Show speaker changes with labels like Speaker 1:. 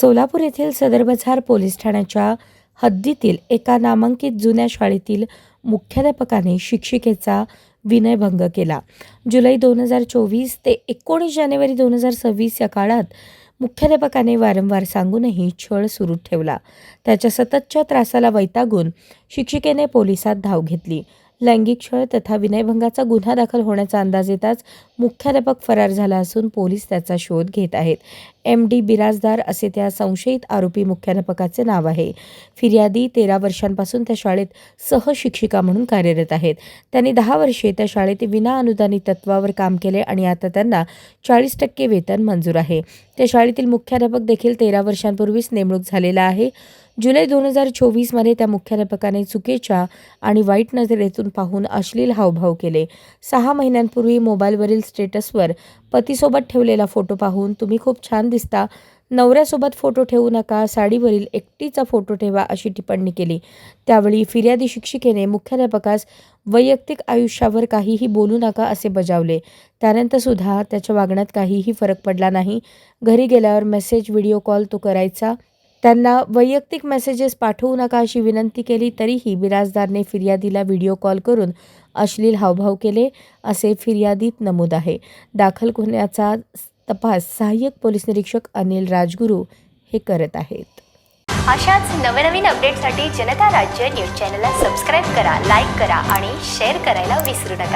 Speaker 1: सोलापूर येथील सदर बझार पोलीस ठाण्याच्या हद्दीतील एका नामांकित जुन्या शाळेतील मुख्याध्यापकाने शिक्षिकेचा विनयभंग केला. जुलै 2024 ते 19 जानेवारी 2026 या काळात मुख्याध्यापकाने वारंवार सांगूनही छळ सुरू ठेवला. त्याच्या सततच्या त्रासाला वैतागून शिक्षिकेने पोलिसात धाव घेतली. लैंगिक छळ तथा विनयभंगाचा गुन्हा दाखल होण्याचा अंदाज येताच मुख्याध्यापक फरार झाला असून पोलीस त्याचा शोध घेत आहेत. MD बिराजदार असे त्या संशयित आरोपी मुख्याध्यापकाचे नाव आहे. फिर्यादी 13 वर्षांपासून त्या शाळेत सहशिक्षिका म्हणून कार्यरत आहेत. त्यांनी 10 वर्षे त्या शाळेत विनाअनुदानित तत्वावर काम केले आणि आता त्यांना 40% वेतन मंजूर आहे. त्या शाळेतील मुख्याध्यापक देखील 13 वर्षांपूर्वीच नेमणूक झालेला आहे. जुलै 2024 मध्ये त्या मुख्याध्यापकाने चुकीच्या आणि वाईट नजरेतून पाहून अश्लील हावभाव केले. 6 महिन्यांपूर्वी मोबाईलवरील स्टेटसवर पतीसोबत ठेवलेला फोटो पाहून तुम्ही खूप छान दिसता, नवऱ्यासोबत फोटो ठेवू नका, साडीवरील एकटीचा फोटो ठेवा अशी टिप्पणी केली. त्यावेळी फिर्यादी शिक्षिकेने मुख्याध्यापकास वैयक्तिक आयुष्यावर काहीही बोलू नका असे बजावले. त्यानंतर सुद्धा त्याच्या वागण्यात काहीही फरक पडला नाही. घरी गेल्यावर मेसेज, व्हिडिओ कॉल तो करायचा. त्यांना वैयक्तिक मेसेजेस पाठवू नका अशी विनंती केली तरीही बिराजदारने फिर्यादीला व्हिडिओ कॉल करून अश्लील हावभाव केले असे फिर्यादीत नमूद आहे. दाखल गुन्ह्याचा तपास सहाय्यक पोलीस निरीक्षक अनिल राजगुरू हे करत आहेत.
Speaker 2: अशाच नवनवीन अपडेटसाठी जनता राज्य न्यूज चॅनलला सबस्क्राईब करा, लाईक करा आणि शेअर करायला विसरू नका.